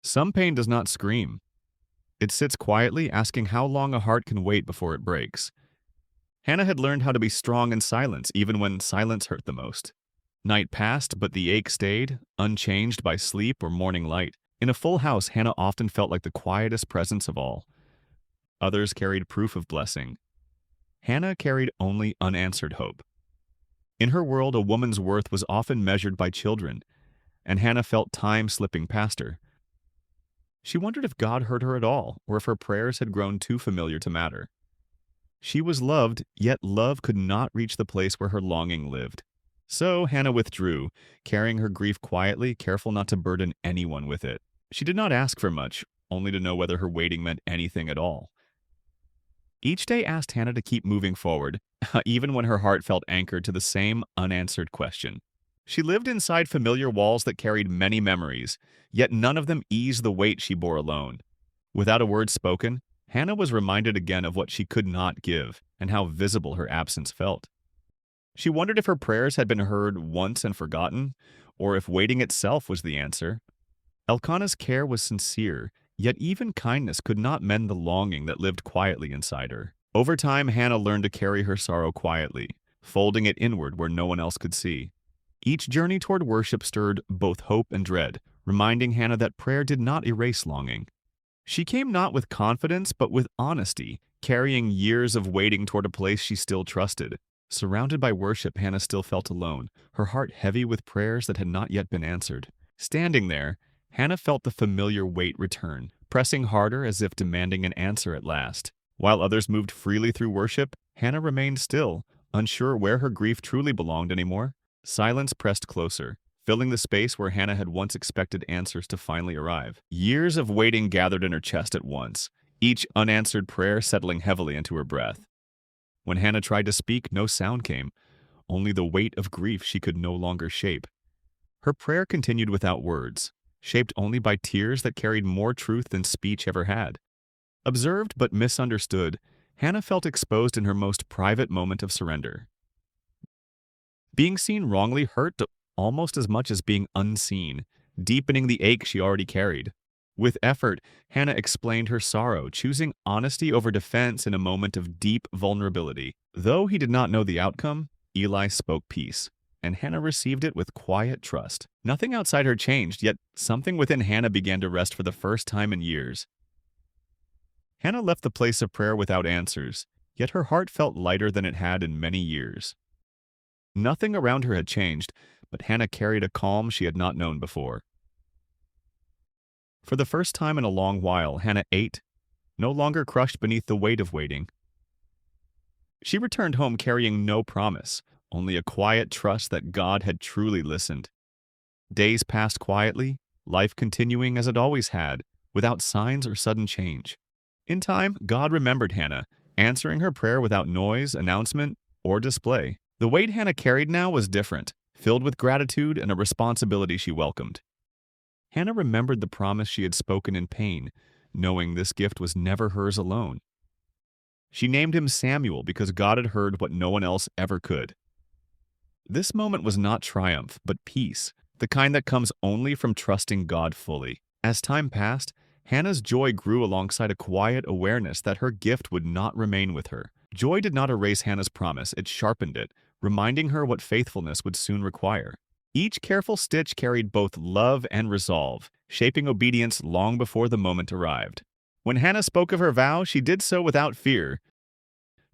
Some pain does not scream. It sits quietly, asking how long a heart can wait before it breaks. Hannah had learned how to be strong in silence, even when silence hurt the most. Night passed, but the ache stayed, unchanged by sleep or morning light. In a full house, Hannah often felt like the quietest presence of all. Others carried proof of blessing. Hannah carried only unanswered hope. In her world, a woman's worth was often measured by children, and Hannah felt time slipping past her. She wondered if God heard her at all, or if her prayers had grown too familiar to matter. She was loved, yet love could not reach the place where her longing lived. So Hannah withdrew, carrying her grief quietly, careful not to burden anyone with it. She did not ask for much, only to know whether her waiting meant anything at all. Each day asked Hannah to keep moving forward, even when her heart felt anchored to the same unanswered question. She lived inside familiar walls that carried many memories, yet none of them eased the weight she bore alone. Without a word spoken, Hannah was reminded again of what she could not give and how visible her absence felt. She wondered if her prayers had been heard once and forgotten, or if waiting itself was the answer. Elkanah's care was sincere, yet even kindness could not mend the longing that lived quietly inside her. Over time, Hannah learned to carry her sorrow quietly, folding it inward where no one else could see. Each journey toward worship stirred both hope and dread, reminding Hannah that prayer did not erase longing. She came not with confidence, but with honesty, carrying years of waiting toward a place she still trusted. Surrounded by worship, Hannah still felt alone, her heart heavy with prayers that had not yet been answered. Standing there, Hannah felt the familiar weight return, pressing harder as if demanding an answer at last. While others moved freely through worship, Hannah remained still, unsure where her grief truly belonged anymore. Silence pressed closer, filling the space where Hannah had once expected answers to finally arrive. Years of waiting gathered in her chest at once, each unanswered prayer settling heavily into her breath. When Hannah tried to speak, no sound came, only the weight of grief she could no longer shape. Her prayer continued without words, shaped only by tears that carried more truth than speech ever had. Observed but misunderstood, Hannah felt exposed in her most private moment of surrender. Being seen wrongly hurt almost as much as being unseen, deepening the ache she already carried. With effort, Hannah explained her sorrow, choosing honesty over defense in a moment of deep vulnerability. Though he did not know the outcome, Eli spoke peace, and Hannah received it with quiet trust. Nothing outside her changed, yet something within Hannah began to rest for the first time in years. Hannah left the place of prayer without answers, yet her heart felt lighter than it had in many years. Nothing around her had changed, but Hannah carried a calm she had not known before. For the first time in a long while, Hannah ate, no longer crushed beneath the weight of waiting. She returned home carrying no promise, only a quiet trust that God had truly listened. Days passed quietly, life continuing as it always had, without signs or sudden change. In time, God remembered Hannah, answering her prayer without noise, announcement, or display. The weight Hannah carried now was different, filled with gratitude and a responsibility she welcomed. Hannah remembered the promise she had spoken in pain, knowing this gift was never hers alone. She named him Samuel because God had heard what no one else ever could. This moment was not triumph, but peace, the kind that comes only from trusting God fully. As time passed, Hannah's joy grew alongside a quiet awareness that her gift would not remain with her. Joy did not erase Hannah's promise, it sharpened it, reminding her what faithfulness would soon require. Each careful stitch carried both love and resolve, shaping obedience long before the moment arrived. When Hannah spoke of her vow, she did so without fear,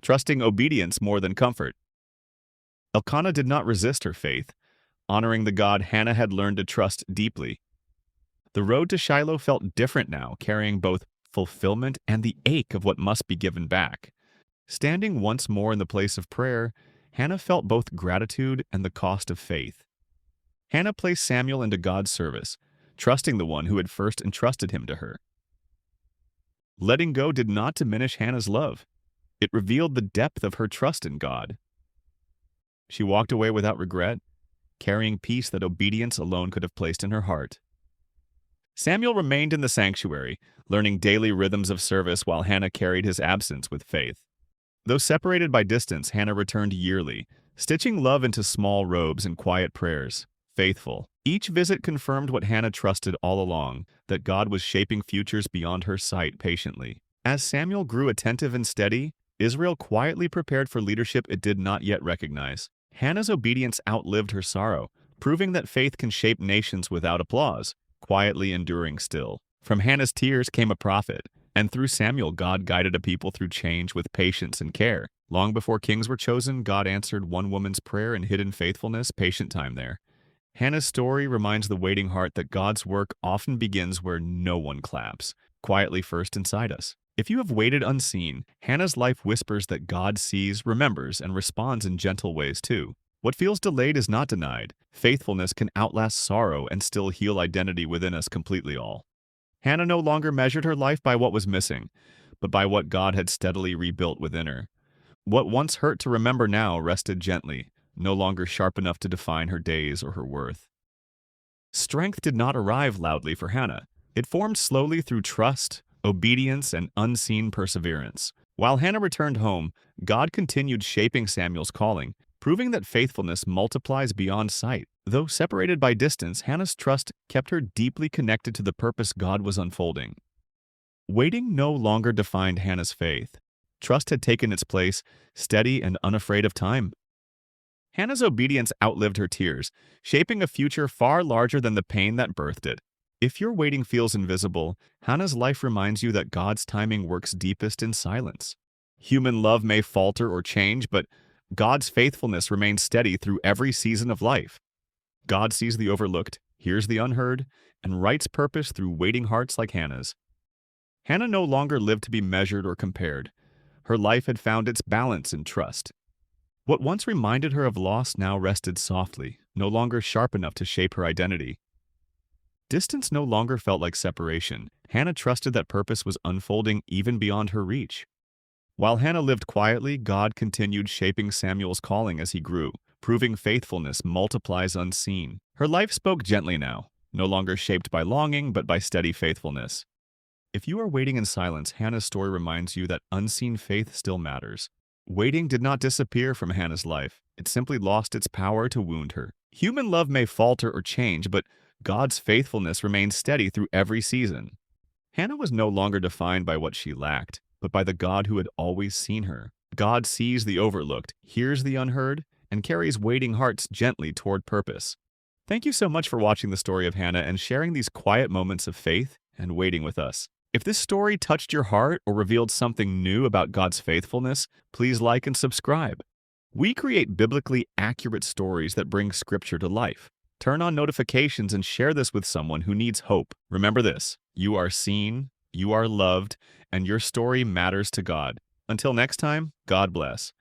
trusting obedience more than comfort. Elkanah did not resist her faith, honoring the God Hannah had learned to trust deeply. The road to Shiloh felt different now, carrying both fulfillment and the ache of what must be given back. Standing once more in the place of prayer, Hannah felt both gratitude and the cost of faith. Hannah placed Samuel into God's service, trusting the one who had first entrusted him to her. Letting go did not diminish Hannah's love. It revealed the depth of her trust in God. She walked away without regret, carrying peace that obedience alone could have placed in her heart. Samuel remained in the sanctuary, learning daily rhythms of service while Hannah carried his absence with faith. Though separated by distance, Hannah returned yearly, stitching love into small robes and quiet prayers. faithful. Each visit confirmed what Hannah trusted all along, that God was shaping futures beyond her sight patiently. As Samuel grew attentive and steady, Israel quietly prepared for leadership it did not yet recognize. Hannah's obedience outlived her sorrow, proving that faith can shape nations without applause, quietly enduring still. From Hannah's tears came a prophet, and through Samuel God guided a people through change with patience and care. Long before kings were chosen, God answered one woman's prayer in hidden faithfulness, patient time there. Hannah's story reminds the waiting heart that God's work often begins where no one claps, quietly first inside us. If you have waited unseen, Hannah's life whispers that God sees, remembers, and responds in gentle ways too. What feels delayed is not denied. Faithfulness can outlast sorrow and still heal identity within us completely all. Hannah no longer measured her life by what was missing, but by what God had steadily rebuilt within her. What once hurt to remember now rested gently, no longer sharp enough to define her days or her worth. Strength did not arrive loudly for Hannah. It formed slowly through trust, obedience, and unseen perseverance. While Hannah returned home, God continued shaping Samuel's calling, proving that faithfulness multiplies beyond sight. Though separated by distance, Hannah's trust kept her deeply connected to the purpose God was unfolding. Waiting no longer defined Hannah's faith. Trust had taken its place, steady and unafraid of time. Hannah's obedience outlived her tears, shaping a future far larger than the pain that birthed it. If your waiting feels invisible, Hannah's life reminds you that God's timing works deepest in silence. Human love may falter or change, but God's faithfulness remains steady through every season of life. God sees the overlooked, hears the unheard, and writes purpose through waiting hearts like Hannah's. Hannah no longer lived to be measured or compared. Her life had found its balance in trust. What once reminded her of loss now rested softly, no longer sharp enough to shape her identity. Distance no longer felt like separation. Hannah trusted that purpose was unfolding even beyond her reach. While Hannah lived quietly, God continued shaping Samuel's calling as he grew, proving faithfulness multiplies unseen. Her life spoke gently now, no longer shaped by longing but by steady faithfulness. If you are waiting in silence, Hannah's story reminds you that unseen faith still matters. Waiting did not disappear from Hannah's life. It simply lost its power to wound her. Human love may falter or change, but God's faithfulness remains steady through every season. Hannah was no longer defined by what she lacked, but by the God who had always seen her. God sees the overlooked, hears the unheard, and carries waiting hearts gently toward purpose. Thank you so much for watching the story of Hannah and sharing these quiet moments of faith and waiting with us. If this story touched your heart or revealed something new about God's faithfulness, please like and subscribe. We create biblically accurate stories that bring Scripture to life. Turn on notifications and share this with someone who needs hope. Remember this: you are seen, you are loved, and your story matters to God. Until next time, God bless.